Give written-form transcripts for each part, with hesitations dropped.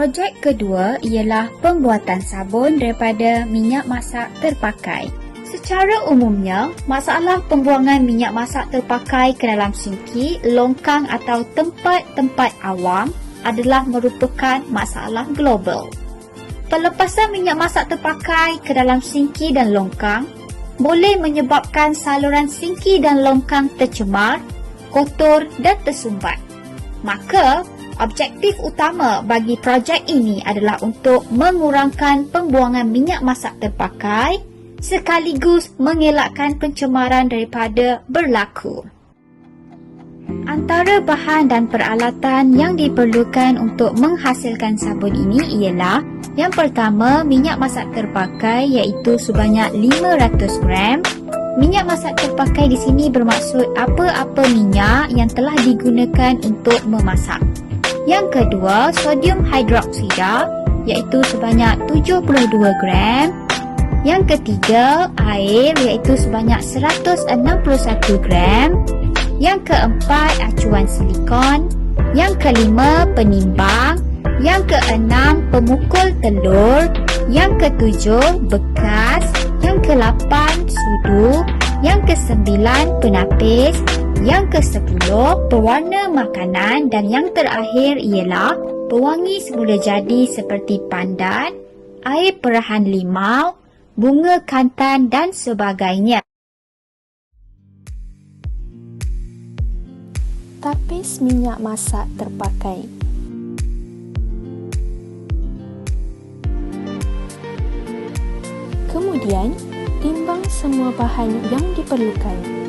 Projek kedua ialah pembuatan sabun daripada minyak masak terpakai. Secara umumnya, masalah pembuangan minyak masak terpakai ke dalam sinki, longkang atau tempat-tempat awam adalah merupakan masalah global. Pelepasan minyak masak terpakai ke dalam sinki dan longkang boleh menyebabkan saluran sinki dan longkang tercemar, kotor dan tersumbat. Maka, objektif utama bagi projek ini adalah untuk mengurangkan pembuangan minyak masak terpakai sekaligus mengelakkan pencemaran daripada berlaku. Antara bahan dan peralatan yang diperlukan untuk menghasilkan sabun ini ialah yang pertama, minyak masak terpakai iaitu sebanyak 500 gram. Minyak masak terpakai di sini bermaksud apa-apa minyak yang telah digunakan untuk memasak. Yang kedua, sodium hidroksida iaitu sebanyak 72 gram. Yang ketiga, air iaitu sebanyak 161 gram. Yang keempat, acuan silikon. Yang kelima, penimbang. Yang keenam, pemukul telur. Yang ketujuh, bekas. Yang kelapan, sudu. Yang kesembilan, penapis. Yang kesepuluh, pewarna makanan. Dan yang terakhir ialah pewangi semula jadi seperti pandan, air perahan limau, bunga kantan dan sebagainya. Tapis minyak masak terpakai. Kemudian, timbang semua bahan yang diperlukan.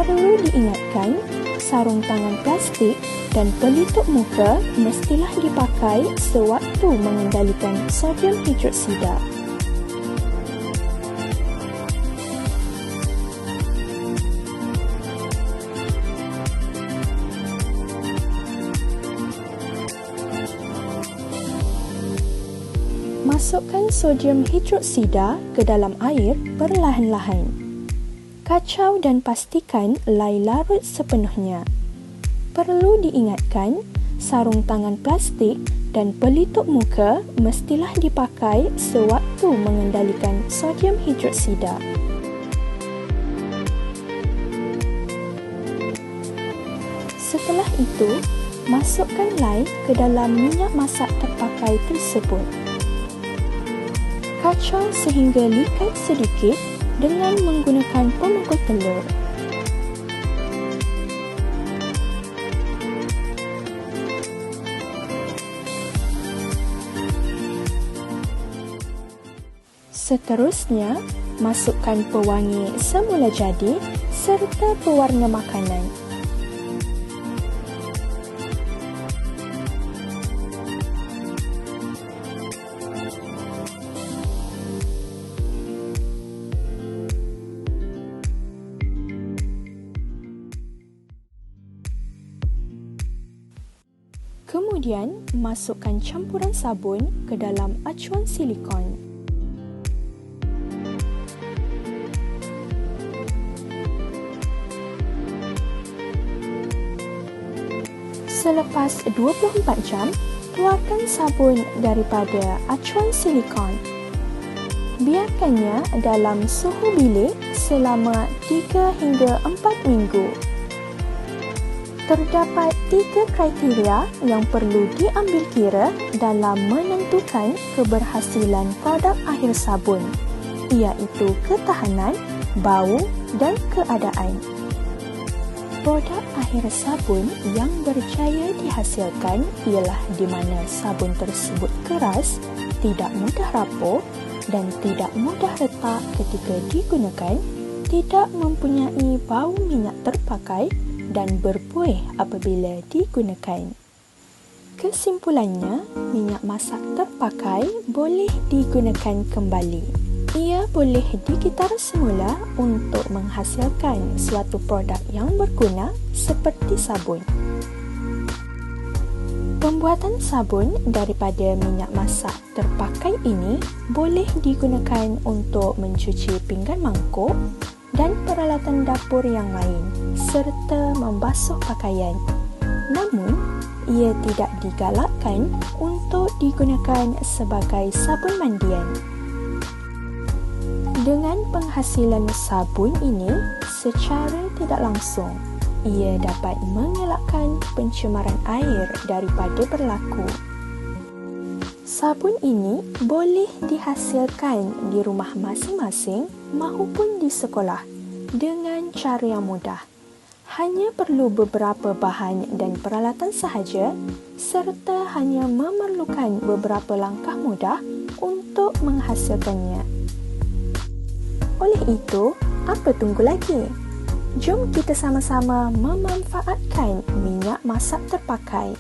Perlu diingatkan, sarung tangan plastik dan pelitup muka mestilah dipakai sewaktu mengendalikan sodium hidroksida. Masukkan sodium hidroksida ke dalam air perlahan-lahan. Kacau dan pastikan lay larut sepenuhnya. Perlu diingatkan, sarung tangan plastik dan pelitup muka mestilah dipakai sewaktu mengendalikan sodium hidroksida. Setelah itu, masukkan lay ke dalam minyak masak terpakai tersebut. Kacau sehingga likat sedikit dengan menggunakan pemukul telur. Seterusnya, masukkan pewangi semula jadi serta pewarna makanan. Kemudian, masukkan campuran sabun ke dalam acuan silikon. Selepas 24 jam, keluarkan sabun daripada acuan silikon. Biarkannya dalam suhu bilik selama 3 hingga 4 minggu. Terdapat 3 kriteria yang perlu diambil kira dalam menentukan keberhasilan produk akhir sabun, iaitu ketahanan, bau dan keadaan. Produk akhir sabun yang berjaya dihasilkan ialah di mana sabun tersebut keras, tidak mudah rapuh dan tidak mudah retak ketika digunakan, tidak mempunyai bau minyak terpakai dan berbuih apabila digunakan. Kesimpulannya, minyak masak terpakai boleh digunakan kembali. Ia boleh digitar semula untuk menghasilkan suatu produk yang berguna seperti sabun. Pembuatan sabun daripada minyak masak terpakai ini boleh digunakan untuk mencuci pinggan mangkuk dan peralatan dapur yang lain serta membasuh pakaian. Namun, ia tidak digalakkan untuk digunakan sebagai sabun mandian. Dengan penghasilan sabun ini secara tidak langsung, ia dapat mengelakkan pencemaran air daripada berlaku. Sabun ini boleh dihasilkan di rumah masing-masing maupun di sekolah dengan cara yang mudah. Hanya perlu beberapa bahan dan peralatan sahaja serta hanya memerlukan beberapa langkah mudah untuk menghasilkannya. Oleh itu, apa tunggu lagi? Jom kita sama-sama memanfaatkan minyak masak terpakai.